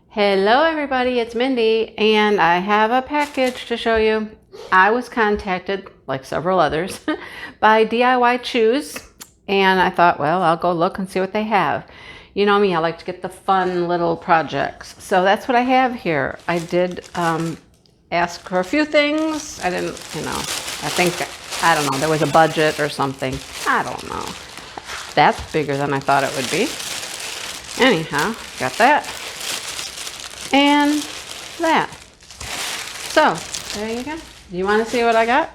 Hello everybody, it's Mindy and I have a package to show you. I was contacted, like several others, by DIY Choose, and I thought, well, I'll go look and see what they have. You know me, I like to get the fun little projects. So that's what I have here. I did ask for a few things. I didn't, I don't know, there was a budget or something. I don't know. That's bigger than I thought it would be. Anyhow, got that. And that. So, there you go. Do you want to see what I got?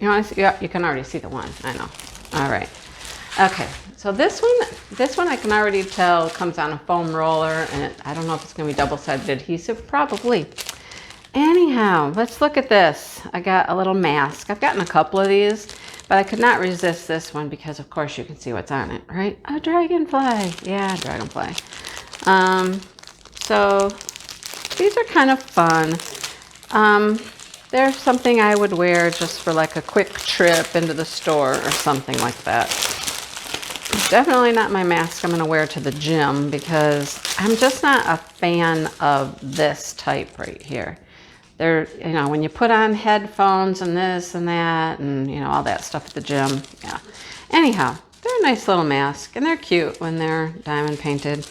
You want to see? Yeah, you can already see the one. I know. All right. Okay. So this one I can already tell comes on a foam roller, and I don't know if it's going to be double-sided adhesive. Probably. Anyhow, let's look at this. I got a little mask. I've gotten a couple of these, but I could not resist this one because, of course, you can see what's on it, right? A dragonfly. Yeah, dragonfly. So these are kind of fun. They're something I would wear just for like a quick trip into the store or something like that. Definitely not my mask I'm going to wear to the gym because I'm just not a fan of this type right here. They're, when you put on headphones and this and that and, all that stuff at the gym. Yeah. Anyhow, they're a nice little mask and they're cute when they're diamond painted.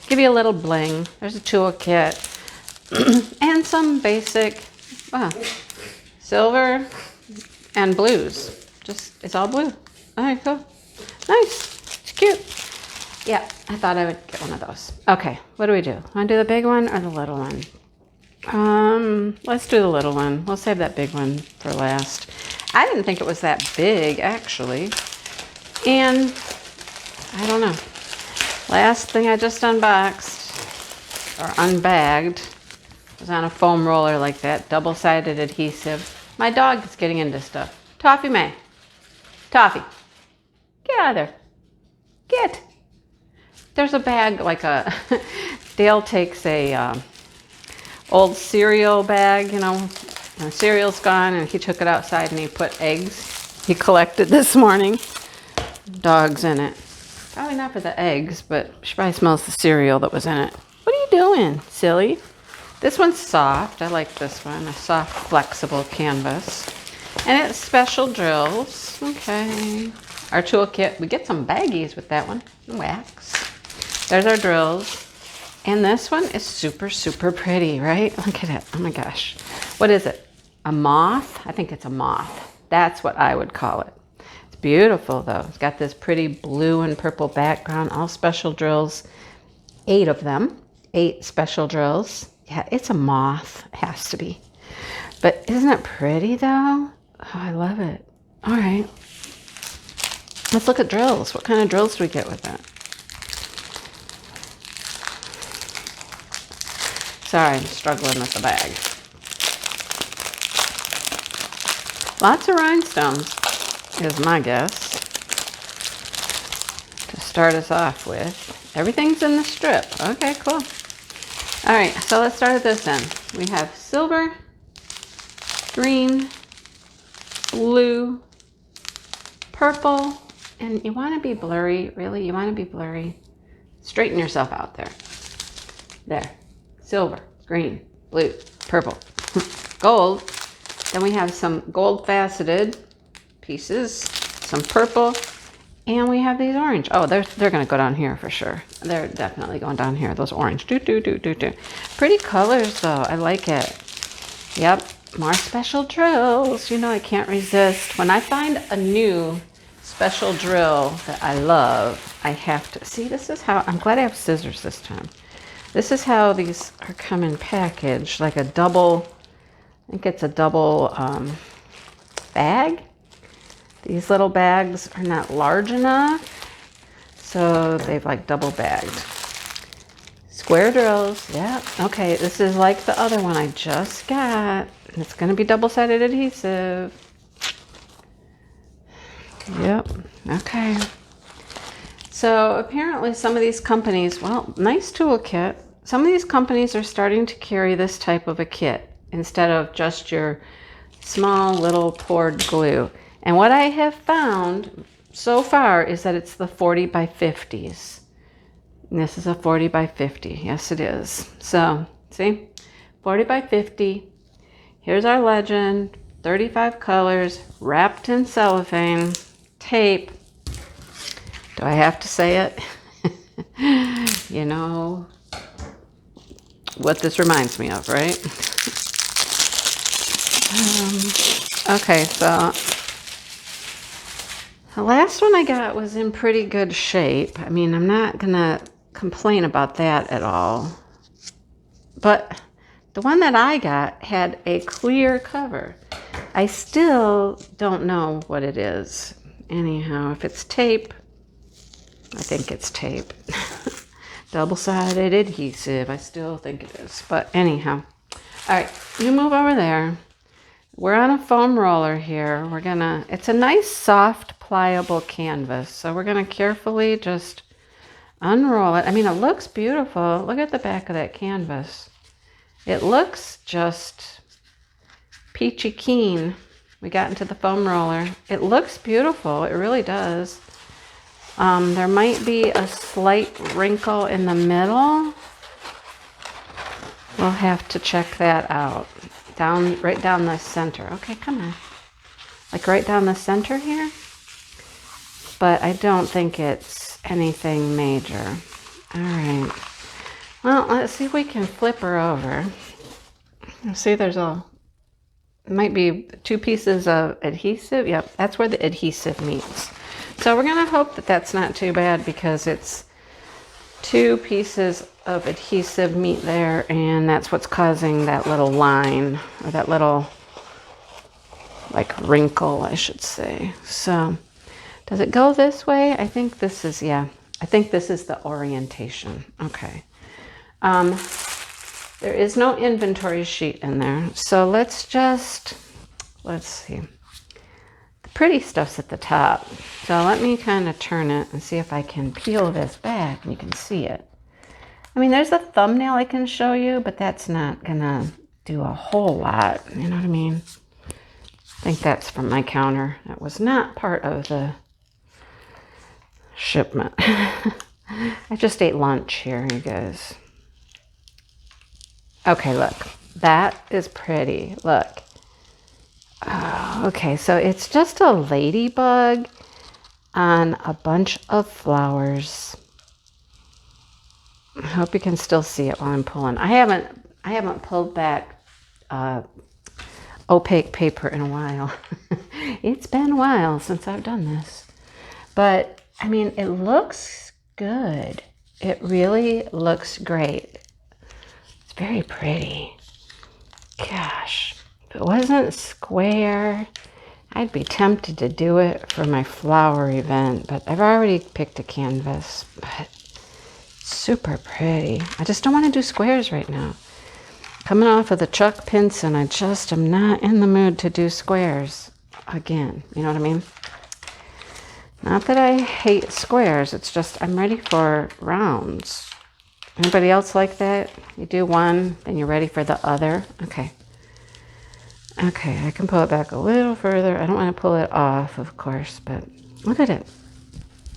Give you a little bling. There's a toolkit. And some basic silver and blues. It's all blue. All right, cool. Nice. It's cute. Yeah, I thought I would get one of those. Okay, what do we do? Want to do the big one or the little one? Let's do the little one. We'll save that big one for last. I didn't think it was that big, actually. And I don't know. Last thing I just unboxed or unbagged was on a foam roller like that, double-sided adhesive. My dog is getting into stuff. Toffee May. Toffee. Get out of there. Get. There's a bag, like Dale takes a old cereal bag, when cereal's gone, and he took it outside and he put eggs. He collected this morning. Dog's in it. Probably not for the eggs, but she probably smells the cereal that was in it. What are you doing, silly? This one's soft. I like this one. A soft, flexible canvas. And it's special drills. Okay. Our toolkit. We get some baggies with that one. Wax. There's our drills. And this one is super, super pretty, right? Look at it. Oh my gosh. What is it? A moth? I think it's a moth. That's what I would call it. It's beautiful, though. It's got this pretty blue and purple background. All special drills. 8 of them. 8 special drills. Yeah, it's a moth. It has to be. But isn't it pretty, though? Oh, I love it. All right. Let's look at drills. What kind of drills do we get with that? Sorry, I'm struggling with the bag. Lots of rhinestones is my guess. To start us off with. Everything's in the strip. Okay, cool. All right, so let's start at this end. We have silver, green, blue, purple, and you want to be blurry, really? You want to be blurry? Straighten yourself out there. There. Silver, green, blue, purple, gold. Then we have some gold faceted pieces, some purple, and we have these orange. Oh, they're going to go down here for sure. They're definitely going down here. Those orange. Pretty colors, though. I like it. Yep. More special drills. I can't resist. When I find a new special drill that I love, I have to. See, this is how. I'm glad I have scissors this time. This is how these are coming packaged. Like a double. I think it's a double bag. These little bags are not large enough, so they've like double bagged. Square drills, yeah. Okay, this is like the other one I just got. And it's going to be double-sided adhesive. Yep, okay. So apparently some of these companies, well, nice toolkit. Some of these companies are starting to carry this type of a kit instead of just your small little poured glue. And what I have found so far is that it's the 40 by 50s. And this is a 40 by 50. Yes, it is. So See? 40 by 50. Here's our legend. 35 colors, wrapped in cellophane, tape. Do I have to say it? You know what this reminds me of, right? Okay, so the last one I got was in pretty good shape. I mean, I'm not gonna complain about that at all. But the one that I got had a clear cover. I still don't know what it is. Anyhow, if it's tape, I think it's tape. Double-sided adhesive, I still think it is. But anyhow, all right, you move over there. We're on a foam roller here. It's a nice, soft, pliable canvas. So we're gonna carefully just unroll it. I mean, it looks beautiful. Look at the back of that canvas. It looks just peachy keen. We got into the foam roller. It looks beautiful. It really does. There might be a slight wrinkle in the middle. We'll have to check that out. Right down the center. Okay, come on. Like right down the center here. But I don't think it's anything major. All right. Well, let's see if we can flip her over. See, might be 2 pieces of adhesive. Yep, that's where the adhesive meets. So we're going to hope that that's not too bad, because it's 2 pieces of adhesive meet there, and that's what's causing that little line, or that little like wrinkle, I should say. So does it go this way? I think this is, yeah, I think this is the orientation. Okay. There is no inventory sheet in there. So let's see. The pretty stuff's at the top. So let me kind of turn it and see if I can peel this back and you can see it. I mean, there's a thumbnail I can show you, but that's not gonna do a whole lot. You know what I mean? I think that's from my counter. That was not part of the shipment. I just ate lunch here, you guys. Okay, look, that is pretty. Look. Oh, okay, so it's just a ladybug on a bunch of flowers. I hope you can still see it while I'm pulling. I haven't pulled back opaque paper in a while. It's been a while since I've done this. But, I mean, it looks good. It really looks great. It's very pretty. Gosh, if it wasn't square, I'd be tempted to do it for my flower event, but I've already picked a canvas. But super pretty. I just don't want to do squares right now. Coming off of the Chuck Pinson, I just am not in the mood to do squares again. You know what I mean? Not that I hate squares, it's just I'm ready for rounds. Anybody else like that? You do one, then you're ready for the other. Okay. Okay, I can pull it back a little further. I don't want to pull it off, of course, but look at it.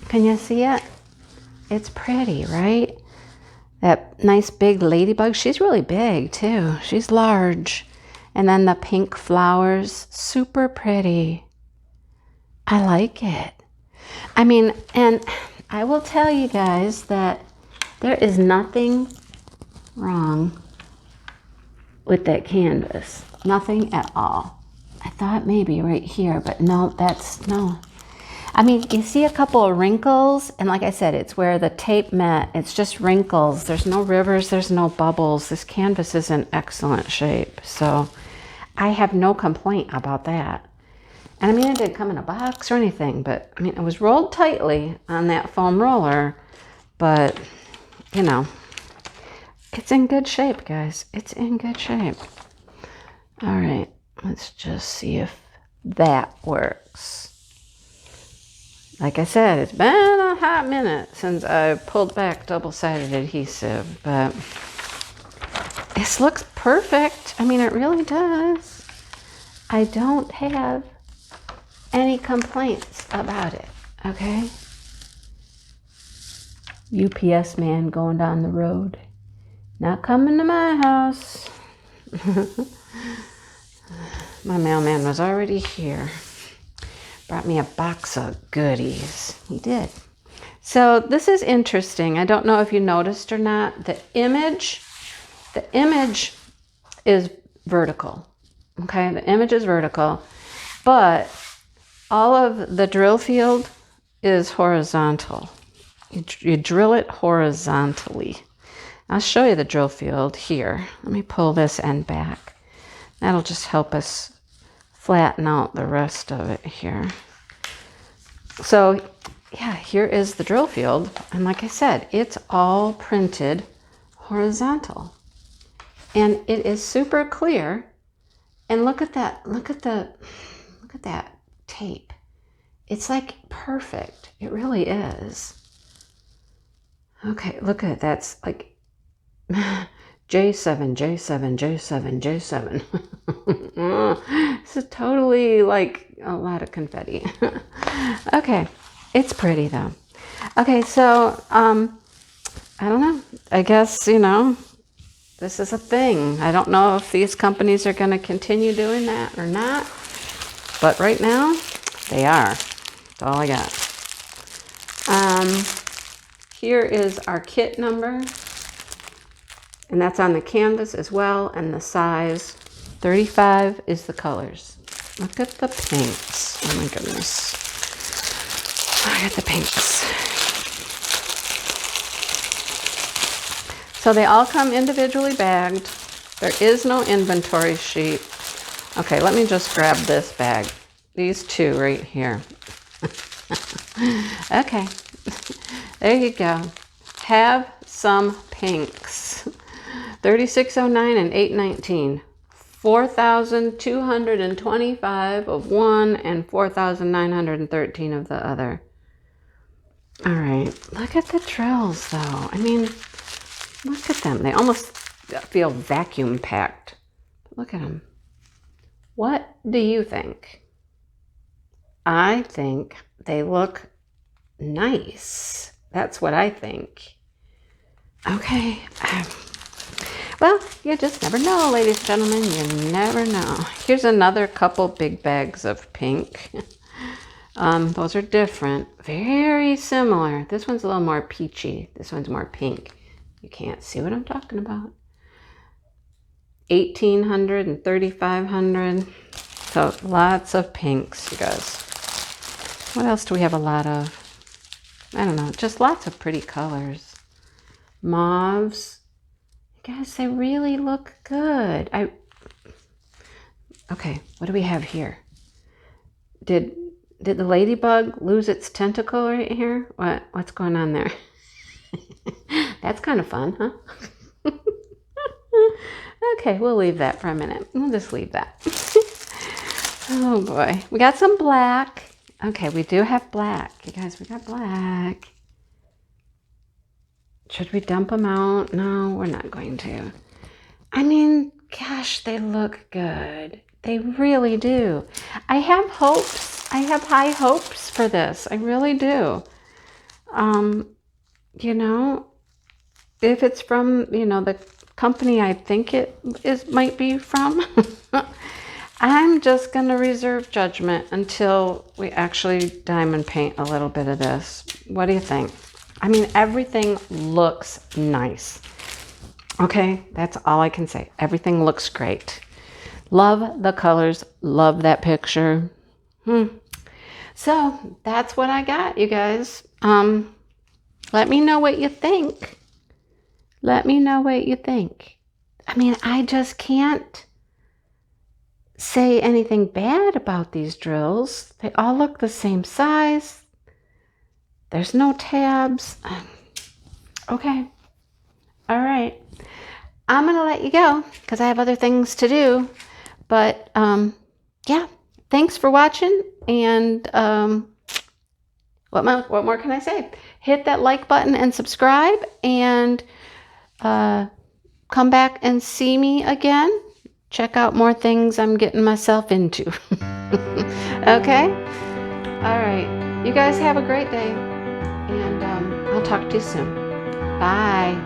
Can you see it? It's pretty, right? That nice big ladybug. She's really big, too. She's large. And then the pink flowers, super pretty. I like it. I mean, and I will tell you guys that there is nothing wrong with that canvas. Nothing at all. I thought maybe right here, but no, no. I mean, you see a couple of wrinkles, and like I said, it's where the tape met. It's just wrinkles. There's no rivers, there's no bubbles. This canvas is in excellent shape, so I have no complaint about that. And I mean, it didn't come in a box or anything, but I mean, it was rolled tightly on that foam roller, but you know, it's in good shape, guys. It's in good shape. All right, let's just see if that works. Like I said, it's been a hot minute since I pulled back double-sided adhesive, but this looks perfect. I mean, it really does. I don't have any complaints about it, okay? UPS man going down the road. Not coming to my house. My mailman was already here. Brought me a box of goodies. He did. So this is interesting. I don't know if you noticed or not. The image is vertical. Okay, the image is vertical, but all of the drill field is horizontal. You drill it horizontally. I'll show you the drill field here. Let me pull this end back. That'll just help us flatten out the rest of it here. So yeah, here is the drill field. And like I said, it's all printed horizontal. And it is super clear. And look at that, look at that tape. It's like perfect. It really is. Okay, look at it. That's like J7, J7, J7, J7. This is totally like a lot of confetti. Okay, it's pretty though. Okay, so I don't know. I guess, you know, this is a thing. I don't know if these companies are going to continue doing that or not. But right now, they are. That's all I got. Here is our kit number. And that's on the canvas as well. And the size 35 is the colors. Look at the pinks. Oh my goodness. Look at the pinks. So they all come individually bagged. There is no inventory sheet. Okay, let me just grab this bag. These two right here. Okay, there you go. Have some pinks. 3609 and 819. 4,225 of one and 4,913 of the other. All right, look at the drills though. I mean, look at them. They almost feel vacuum packed. Look at them. What do you think? I think they look nice. That's what I think. Okay. Well, you just never know, ladies and gentlemen. You never know. Here's another couple big bags of pink. Those are different. Very similar. This one's a little more peachy. This one's more pink. You can't see what I'm talking about. 1,800 and 3,500. So lots of pinks, you guys. What else do we have a lot of? I don't know. Just lots of pretty colors. Mauves. Guys, they really look good. Okay, what do we have here? Did the ladybug lose its tentacle right here? What's going on there? That's kind of fun, huh? Okay, we'll leave that for a minute. We'll just leave that. Oh boy, we got some black. Okay, we do have black. You guys, we got black. Should we dump them out? No, we're not going to. I mean, gosh, they look good. They really do. I have hopes. I have high hopes for this. I really do. You know, if it's from, you know, the company I think it might be from, I'm just going to reserve judgment until we actually diamond paint a little bit of this. What do you think? I mean, everything looks nice. Okay, that's all I can say. Everything looks great. Love the colors. Love that picture. So that's what I got, you guys. Let me know what you think. Let me know what you think. I mean, I just can't say anything bad about these drills. They all look the same size. There's no tabs. Okay. All right. I'm going to let you go because I have other things to do. But, yeah. Thanks for watching. And what more can I say? Hit that like button and subscribe. And come back and see me again. Check out more things I'm getting myself into. Okay? All right. You guys have a great day. And I'll talk to you soon. Bye.